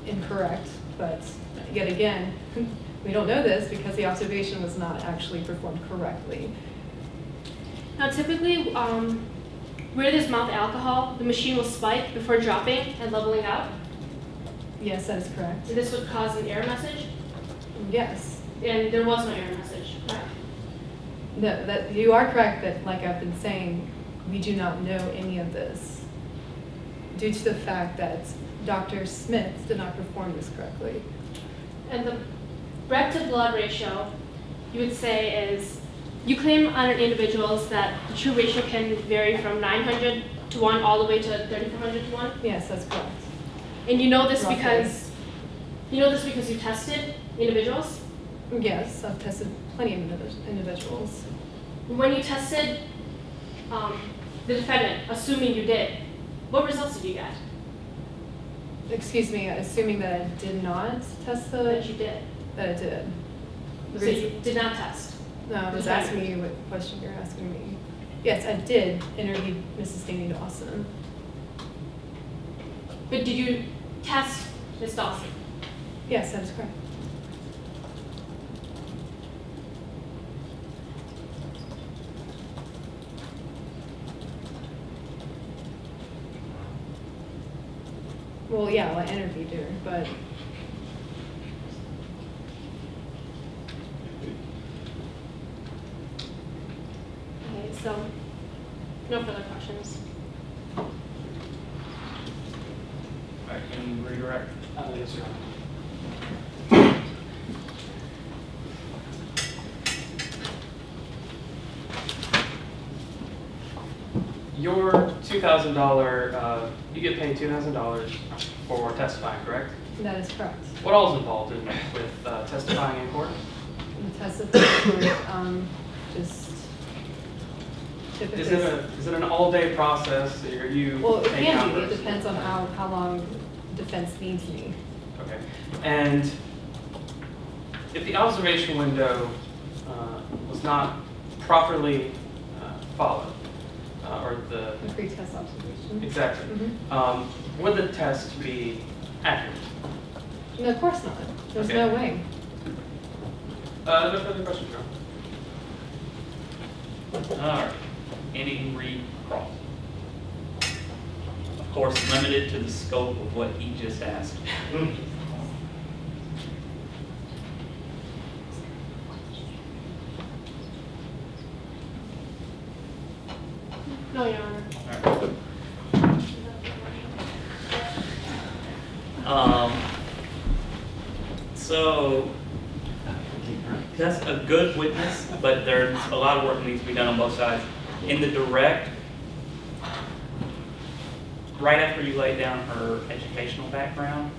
incorrect, but yet again, we don't know this because the observation was not actually performed correctly. Now typically, where there's mouth alcohol, the machine will spike before dropping and leveling out. Yes, that is correct. This would cause an error message, Yes. and there was no error message. No, that you are correct that, like I've been saying, we do not know any of this due to the fact that Dr. Smith did not perform this correctly. And the breath to blood ratio, you would say is, you claim on individuals that the true ratio can vary from 900 to 1 all the way to 3400 to 1. Yes, that's correct. And you know this Roughly. because you tested individuals. Yes, I've tested plenty of individuals. When you tested the defendant, assuming you did, what results did you get? Excuse me, assuming that I did not test That you did. that I did. The So reason- you did not test. No, I was asking you what question you're asking me. Yes, I did interview Mrs. Danny Dawson. But did you test Ms. Dawson? Yes, that is correct. Well, yeah, I interviewed her, but Okay, so no further questions. All right, can you redirect? Yes, sir. Your $2,000, you get paid $2,000 for testifying, correct? that is correct. What all is involved with testifying in court? The test of the just typically. Is it an all-day process? Are you Well, it taking can be. It hours? depends on how long defense needs me. Okay. And if the observation window was not properly followed, or the The pre-test observation. exactly, Mhm. would the test be accurate? No, of course not. There's Okay. no way. No further questions, John? All right. Any recross? Of course, limited to the scope of what he just asked. No, Your Honor. All right. So that's a good witness, but there's a lot of work that needs to be done on both sides. In the direct, right after you lay down her educational background,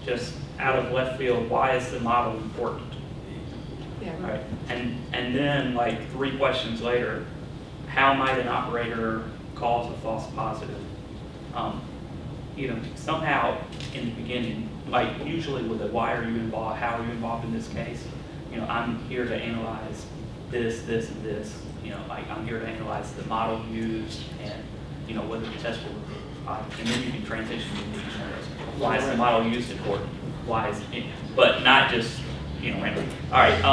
just out of left field, why is the model important? Yeah. Right. And then like 3 questions later, how might an operator cause a false positive? Somehow in the beginning, like usually with a why are you involved, how are you involved in this case? I'm here to analyze this, this, and this. Like I'm here to analyze the model used and, whether the test will, and then you can transition to the scenarios. Why is the model used in court? Why is it, but not just, random. All right.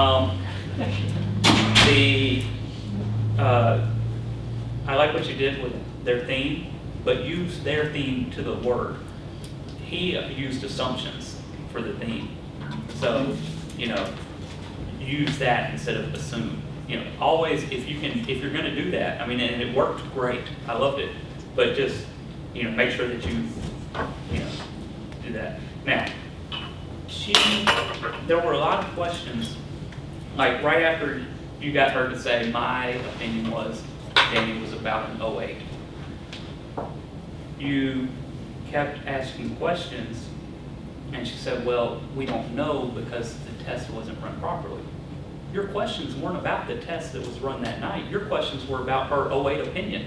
I like what you did with their theme, but use their theme to the word. He used assumptions for the theme. So, use that instead of assume. Always, if you're gonna do that, and it worked great, I loved it, but just, make sure that you do that. Now, there were a lot of questions, like right after you got her to say, my opinion was, Danny was about an 08. You kept asking questions, and she said, well, we don't know because the test wasn't run properly. Your questions weren't about the test that was run that night. Your questions were about her 08 opinion.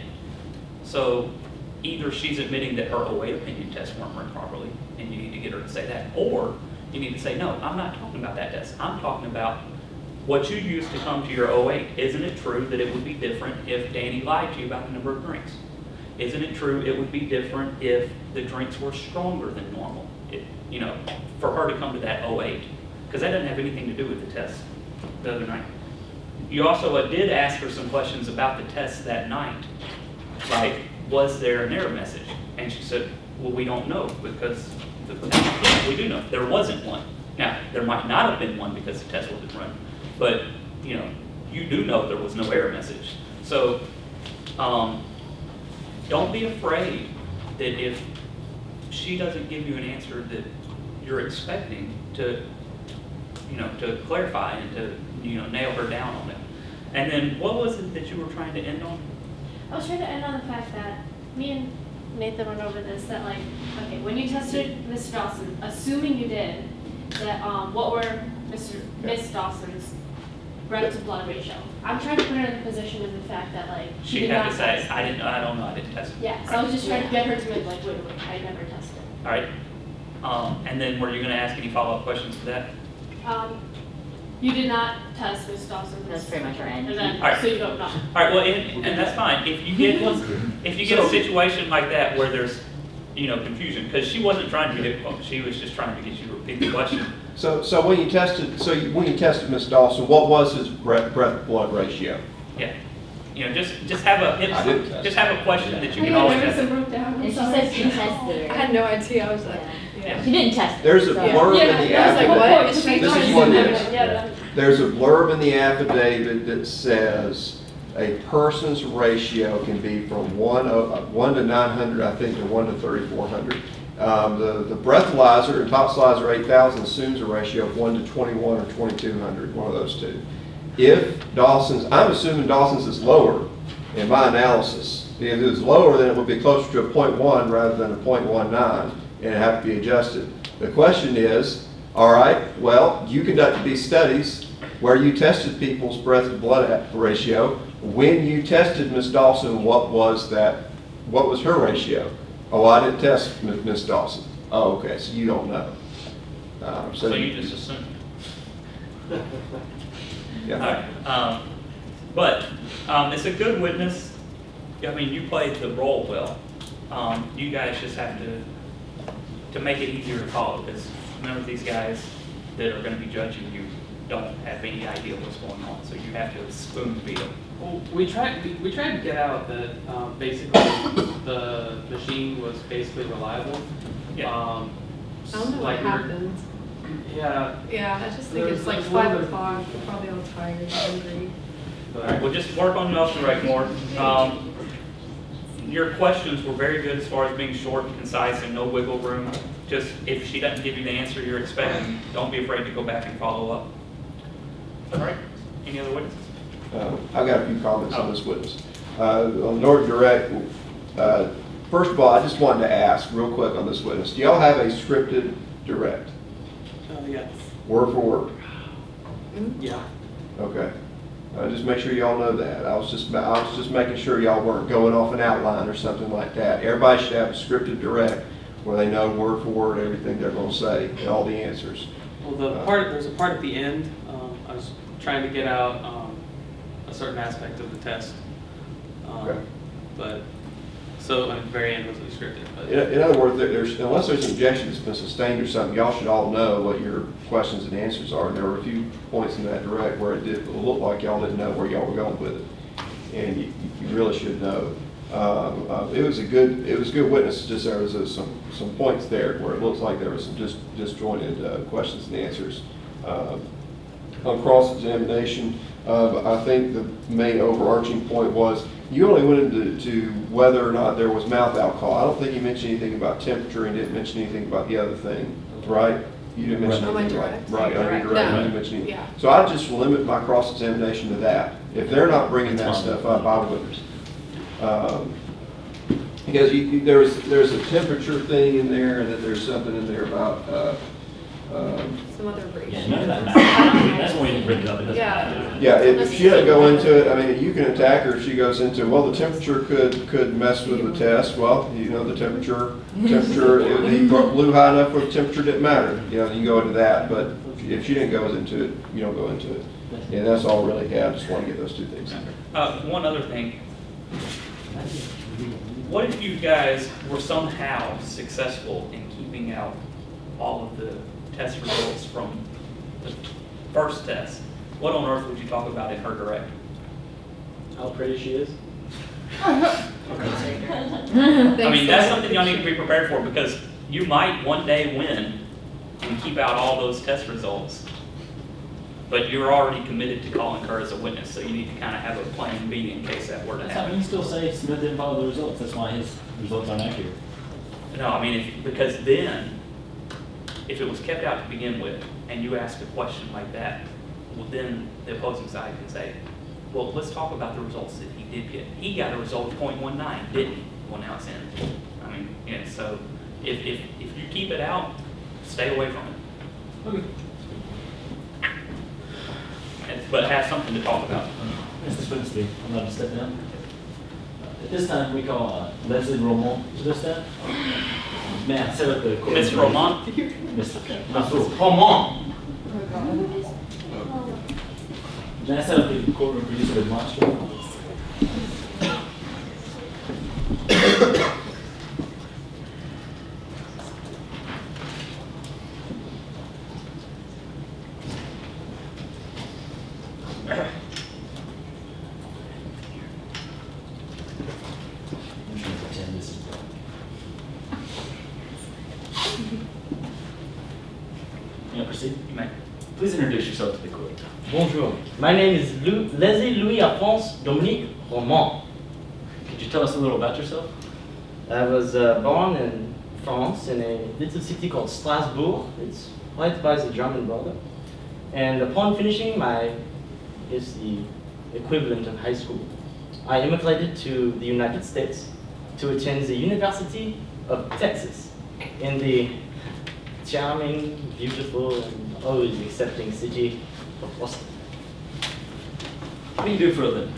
So either she's admitting that her 08 opinion tests weren't run properly, and you need to get her to say that, or you need to say, no, I'm not talking about that test. I'm talking about what you used to come to your 08. Isn't it true that it would be different if Danny lied to you about the number of drinks? Isn't it true it would be different if the drinks were stronger than normal? you know, for her to come to that 08, because that doesn't have anything to do with the test the other night. You also did ask her some questions about the test that night, like, was there an error message? And she said, well, we don't know, because we do know, there wasn't one. Now, there might not have been one because the test wasn't run, but, you know, you do know there was no error message. So, don't be afraid that if she doesn't give you an answer that you're expecting, to, you know, to clarify and to, you know, nail her down on it. And then what was it that you were trying to end on? I was trying to end on the fact that me and Nathan went over this, that like, okay, when you tested Ms. Dawson, assuming you did, that what were Ms. Dawson's breath to blood ratio? I'm trying to put her in the position of the fact that like She did had not to say, test. I don't know, I didn't test it. Yeah, so I was just trying to get her to admit like, wait, I never tested. All right. And then were you gonna ask any follow-up questions to that? You did not test Ms. Dawson's. That's pretty much our end. event, All right. so you don't know. All right, well, and that's fine. If you get a situation like that where there's, you know, confusion, because she wasn't trying to be difficult, she was just trying to get you to repeat the question. So when you tested, Ms. Dawson, what was his breath-blood ratio? Yeah. You know, just have I didn't test just have a question that you I can know, always Emerson ask. broke down. I'm And she sorry. said she tested I her. had no idea. I was like, Yeah. yeah. She didn't test it. There's a so- blurb in the I was like, affidavit. what? This This is what it is. Yeah. There's a blurb in the affidavit that says a person's ratio can be from 1 to 900, I think, to 1 to 3,400. The breathalyzer and Topslizer 8000 assumes a ratio of 1 to 21 or 2,200, one of those two. If Dawson's, I'm assuming Dawson's is lower in my analysis. If it was lower, then it would be closer to a 0.1 rather than a 0.19, and it'd have to be adjusted. The question is, all right, well, you conducted these studies where you tested people's breath-to-blood ratio. When you tested Ms. Dawson, what was her ratio? Oh, I didn't test Ms. Dawson. Oh, okay, so you don't know. So you just assume. Yeah. All right. But it's a good witness. I mean, you played the role well. You guys just have to make it easier to follow, because remember, these guys that are going to be judging you don't have any idea what's going on, so you have to spoon feed them. Well, we tried to get out that basically the machine was basically reliable. Yeah. I don't know what like we were- happened. Yeah. Yeah, I just think There's it's like a little 5 bit- o'clock. We're probably all tired and hungry. All right, well, just work on off the right more. Your questions were very good as far as being short and concise and no wiggle room. Just, if she doesn't give you the answer you're expecting, don't be afraid to go back and follow up. All right, any other witnesses? I've got a few comments on this witness. On Norton Direct, first of all, I just wanted to ask real quick on this witness. Do y'all have a scripted direct, Yes. word for word? Yeah. Okay. Just make sure y'all know that. I was just making sure y'all weren't going off an outline or something like that. Everybody should have a scripted direct where they know word for word everything they're going to say and all the answers. Well, there's a part at the end. I was trying to get out a certain aspect of the test. Okay. But so at the very end wasn't scripted. But In other words, unless there's an objection that's been sustained or something, y'all should all know what your questions and answers are. And there were a few points in that direct where it did look like y'all didn't know where y'all were going with it, and you really should know. It was a good witness. Just there was some points there where it looks like there was some disjointed questions and answers. On cross-examination, I think the main overarching point was you only went into whether or not there was mouth alcohol. I don't think you mentioned anything about temperature and didn't mention anything about the other thing, right? You didn't mention On my anything direct? right, on your Direct. direct, you No. didn't mention anything. Yeah. So I just limit my cross-examination to that. If they're not bringing that stuff up, I would. Because there's a temperature thing in there, and then there's something in there about, Some other Yeah, ratio. none of that matters. That's when you bring it up, it doesn't Yeah. matter. yeah, if she doesn't go into it, I mean, you can attack her if she goes into, well, the temperature could mess with the test. Well, you know, the temperature, he blew high enough where the temperature didn't matter. You know, you go into that, but if she didn't go into it, you don't go into it. And that's all I really have, just want to get those two things in there. One other thing. What if you guys were somehow successful in keeping out all of the test results from the first test, what on earth would you talk about in her direct? How pretty she is. I mean, that's something y'all need to be prepared for, because you might one day win and keep out all those test results. But you're already committed to calling her as a witness, so you need to kind of have a plan B in case that were to That's how you happen. can still say Smith didn't follow the results. That's why his results aren't accurate. No, I mean, because then, if it was kept out to begin with, and you ask a question like that, well, then the opposing side can say, well, let's talk about the results that he did get. He got a result of .19, didn't he? Well, now it's in. I mean, yeah, so if you keep it out, stay away from it. Okay. But have something to talk about. Mr. Swinsky, I'm allowed to step down. At this time, we call Leslie Romont to the stand. May I set up the court? Ms. Romont? Mr. Romont. May I set up the courtroom for use of demonstration? I'm just gonna pretend this is. May I proceed? You may. Please introduce yourself to the court. Bonjour, my name is Leslie Louis Alphonse Dominique Romont. Could you tell us a little about yourself? I was born in France in a little city called Strasbourg. It's right by the German border. And upon finishing the equivalent of high school, I immigrated to the United States to attend the University of Texas in the charming, beautiful, and always accepting city of Austin. What do you do for a living?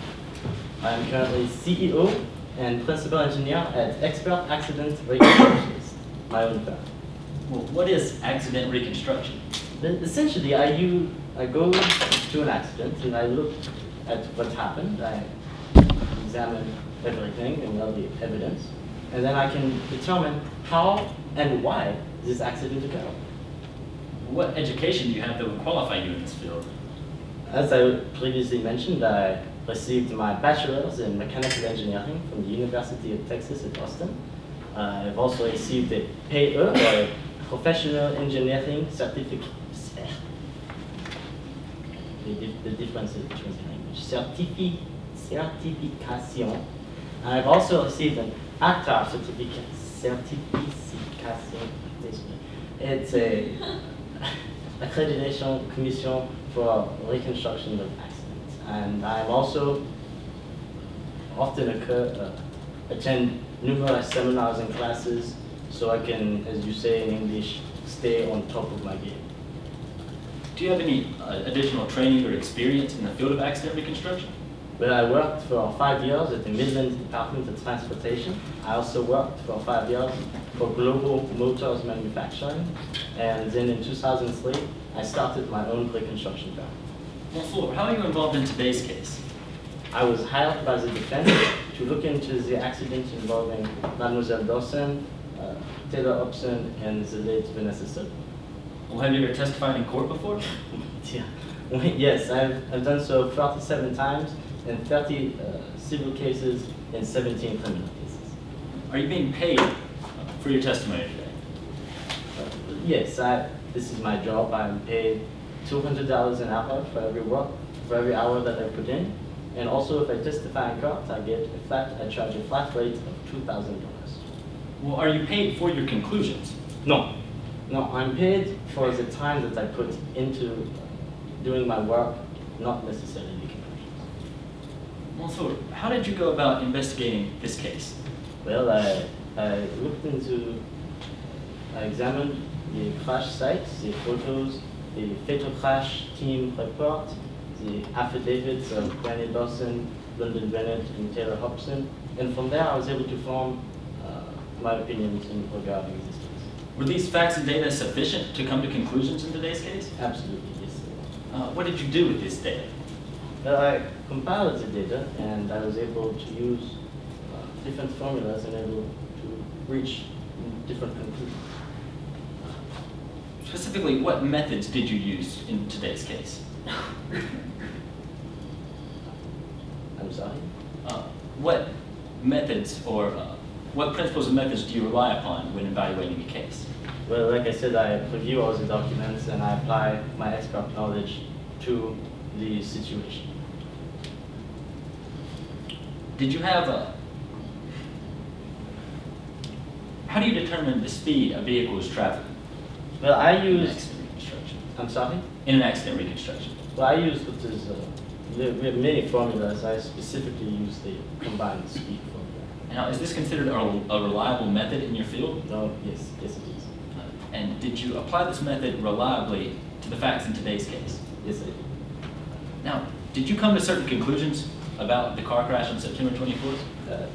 I am currently CEO and principal engineer at Expert Accident Reconstructions, my own firm. Well, what is accident reconstruction? Essentially, I go to an accident and I look at what happened. I examine everything and all the evidence, and then I can determine how and why this accident occurred. What education do you have that would qualify you in this field? As I previously mentioned, I received my bachelor's in mechanical engineering from the University of Texas at Austin. I've also received a PE, or a professional engineering certificate. The difference between the language. Certification. I've also received an ACTA certificate. Certification. It's a accreditation commission for reconstruction of accidents. And I've also often attend numerous seminars and classes so I can, as you say in English, stay on top of my game. Do you have any additional training or experience in the field of accident reconstruction? Well, I worked for 5 years at the Midland Department of Transportation. I also worked for 5 years for Global Motors Manufacturing. And then in 2003, I started my own reconstruction firm. Well, Fuller, how are you involved in today's case? I was hired by the defense to look into the accident involving Mademoiselle Dawson, Taylor Hobson, and the late Vanessa Stowe. Well, have you ever testified in court before? Yeah. Yes, I've done so 37 times in 30 civil cases and 17 criminal cases. Are you being paid for your testimony today? Yes, this is my job. I'm paid $200 an hour for every hour that I put in. And also, if I testify in court, I charge a flat rate of $2,000. Well, are you paid for your conclusions? No, I'm paid for the time that I put into doing my work, not necessarily the conclusions. Well, Fuller, how did you go about investigating this case? Well, I examined the crash sites, the photos, the fatal crash team report, the affidavits of Granny Dawson, London Bennett, and Taylor Hobson, and from there I was able to form my opinions regarding this case. Were these facts and data sufficient to come to conclusions in today's case? Absolutely, yes. What did you do with this data? I compiled the data, and I was able to use different formulas and able to reach different conclusions. Specifically, what methods did you use in today's case? I'm sorry? What methods or what principles and methods do you rely upon when evaluating a case? Well, like I said, I review all the documents and I apply my expert knowledge to the situation. Did you have a... How do you determine the speed a vehicle is traveling Well, I in an use, accident reconstruction? I'm sorry? In an accident reconstruction. Well, I use what is, we have many formulas. I specifically use the combined speed formula. Now, is this considered a reliable method in your field? No, yes, yes it is. And did you apply this method reliably to the facts in today's case? Yes, I do. Now, did you come to certain conclusions about the car crash on September 24th?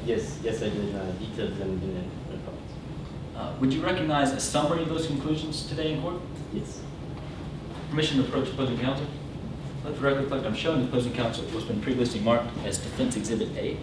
Yes, I did detail them in the report. Would you recognize a summary of those conclusions today in court? Yes. Permission to approach opposing counsel? Let the record reflect I'm showing the opposing counsel what's been previously marked as Defense Exhibit A.